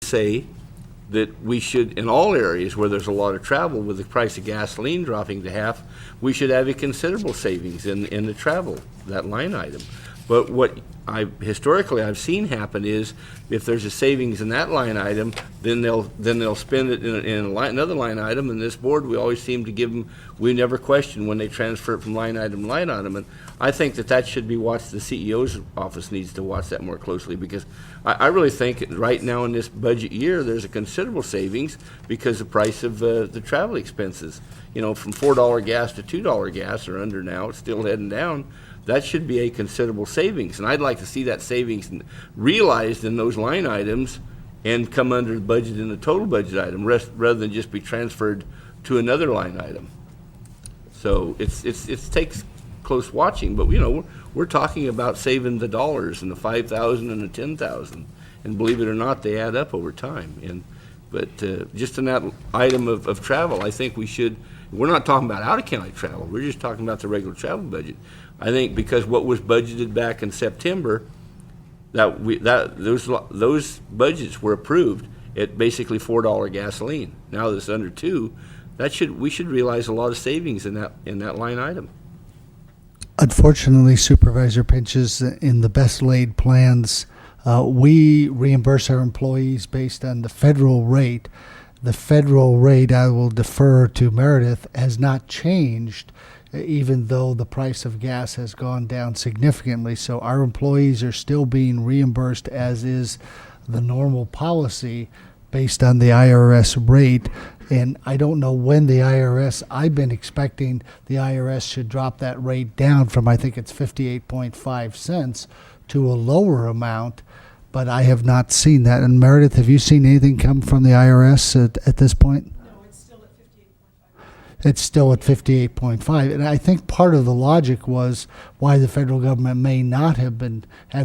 say that we should, in all areas where there's a lot of travel, with the price of gasoline dropping to half, we should have a considerable savings in the travel, that line item. But what historically I've seen happen is, if there's a savings in that line item, then they'll spend it in another line item. And this board, we always seem to give them, we never question when they transfer it from line item to line item. And I think that should be watched. The CEO's office needs to watch that more closely, because I really think right now in this budget year there's a considerable savings because the price of the travel expenses, from $4 gas to $2 gas or under now, it's still heading down. That should be a considerable savings, and I'd like to see that savings realized in those line items and come under the budget in the total budget item, rather than just be transferred to another line item. So it takes close watching, but we're talking about saving the dollars and the 5,000 and the 10,000, and believe it or not, they add up over time. But just in that item of travel, I think we should. We're not talking about out-of-county travel. We're just talking about the regular travel budget. I think because what was budgeted back in September, those budgets were approved at basically $4 gasoline. Now that it's under $2, we should realize a lot of savings in that line item. Unfortunately, Supervisor Pinches, in the best laid plans, we reimburse our employees based on the federal rate. The federal rate, I will defer to Meredith, has not changed, even though the price of gas has gone down significantly. So our employees are still being reimbursed as is the normal policy based on the IRS rate. And I don't know when I've been expecting the IRS should drop that rate down from, I think it's 58.5 cents to a lower amount, but I have not seen that. And Meredith, have you seen anything come from the IRS at this point? No, it's still at 58.5. It's still at 58.5, and I think part of the logic was why the federal government may not have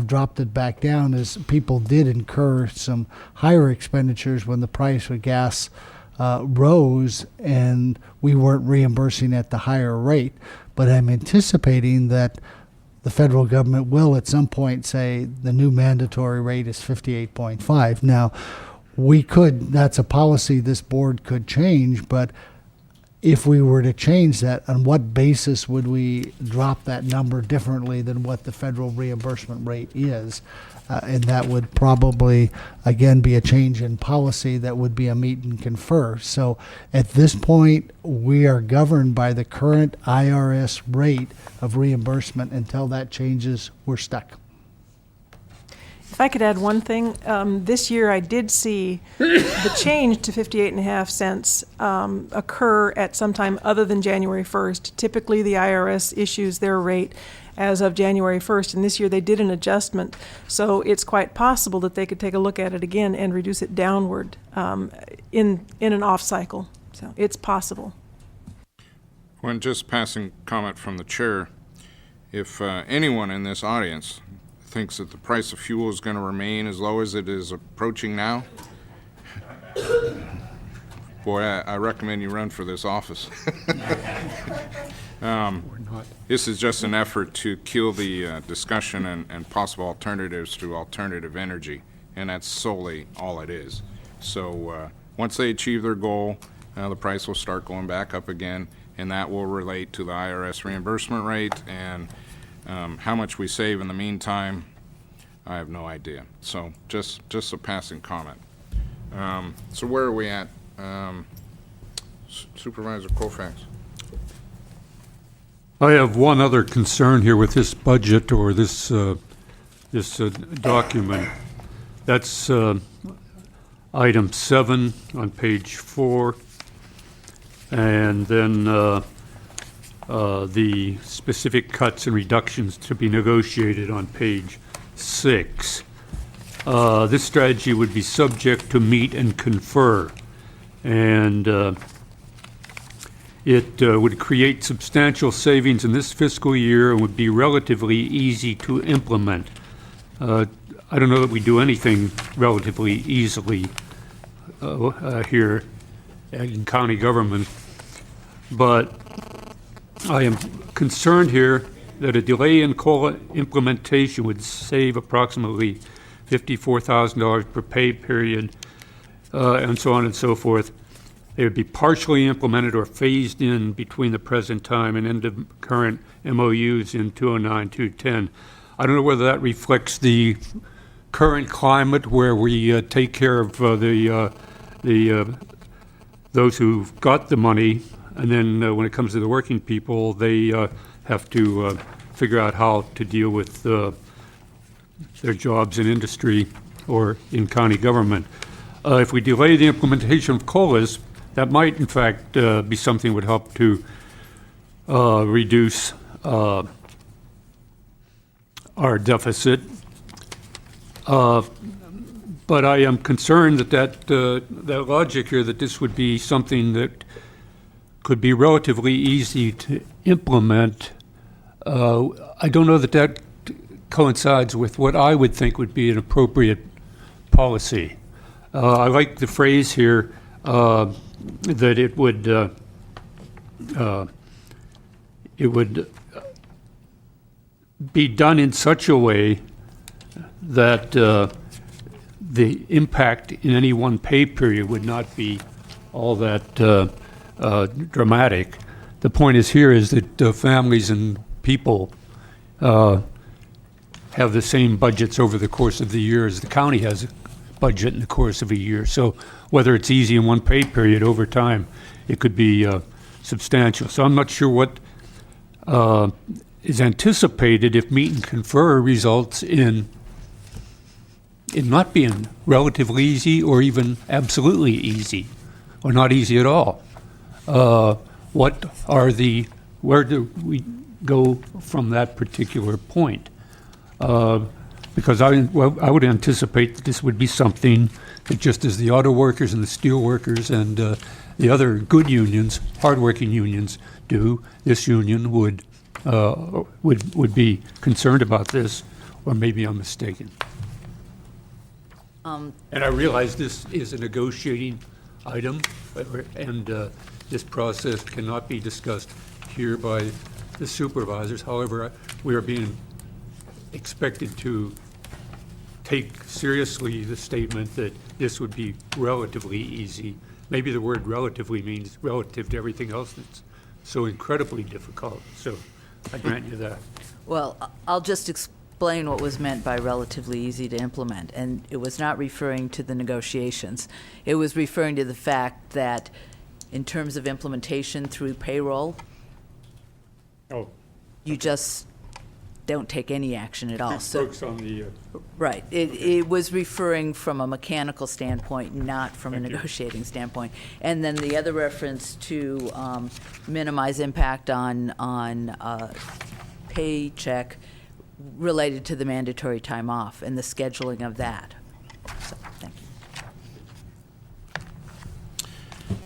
dropped it back down, is people did incur some higher expenditures when the price of gas rose, and we weren't reimbursing at the higher rate. But I'm anticipating that the federal government will at some point say the new mandatory rate is 58.5. Now, that's a policy this board could change, but if we were to change that, on what basis would we drop that number differently than what the federal reimbursement rate is? And that would probably, again, be a change in policy that would be a meet and confer. So at this point, we are governed by the current IRS rate of reimbursement. Until that changes, we're stuck. If I could add one thing, this year I did see the change to 58.5 cents occur at some time other than January 1st. Typically, the IRS issues their rate as of January 1st, and this year they did an adjustment. So it's quite possible that they could take a look at it again and reduce it downward in an off cycle. So it's possible. When just passing comment from the chair, if anyone in this audience thinks that the price of fuel is going to remain as low as it is approaching now, boy, I recommend you run for this office. This is just an effort to kill the discussion and possible alternatives to alternative energy, and that's solely all it is. So once they achieve their goal, the price will start going back up again, and that will relate to the IRS reimbursement rate. And how much we save in the meantime, I have no idea. So just a passing comment. So where are we at? Supervisor Colfax. I have one other concern here with this budget, or this document. That's item 7 on page 4, and then the specific cuts and reductions to be negotiated on page 6. This strategy would be subject to meet and confer, and it would create substantial savings in this fiscal year and would be relatively easy to implement. I don't know that we do anything relatively easily here in county government, but I am concerned here that a delay in COLA implementation would save approximately $54,000 per pay period and so on and so forth. They would be partially implemented or phased in between the present time and end of current MOUs in 209, 210. I don't know whether that reflects the current climate where we take care of those who've got the money, and then when it comes to the working people, they have to figure out how to deal with their jobs in industry or in county government. If we delay the implementation of COLAs, that might in fact be something that would help to reduce our deficit. But I am concerned that logic here, that this would be something that could be relatively easy to implement. I don't know that coincides with what I would think would be an appropriate policy. I like the phrase here that it would be done in such a way that the impact in any one pay period would not be all that dramatic. The point is that families and people have the same budgets over the course of the year as the county has a budget in the course of a year. So whether it's easy in one pay period, over time, it could be substantial. So I'm not sure what is anticipated if meet and confer results in it not being relatively easy or even absolutely easy or not easy at all. Where do we go from that particular point? Because I would anticipate that this would be something that, just as the auto workers and the steel workers and the other good unions, hardworking unions do, this union would be concerned about this, or maybe I'm mistaken. And I realize this is a negotiating item, and this process cannot be discussed here by the supervisors. However, we are being expected to take seriously the statement that this would be relatively easy. Maybe the word relatively means relative to everything else that's so incredibly difficult. So I grant you that. Well, I'll just explain what was meant by relatively easy to implement. And it was not referring to the negotiations. It was referring to the fact that in terms of implementation through payroll, you just don't take any action at all. So, Focus on the right. It was referring from a mechanical standpoint, not from a Thank you. negotiating standpoint. And then the other reference to minimize impact on paycheck related to the mandatory time off and the scheduling of that.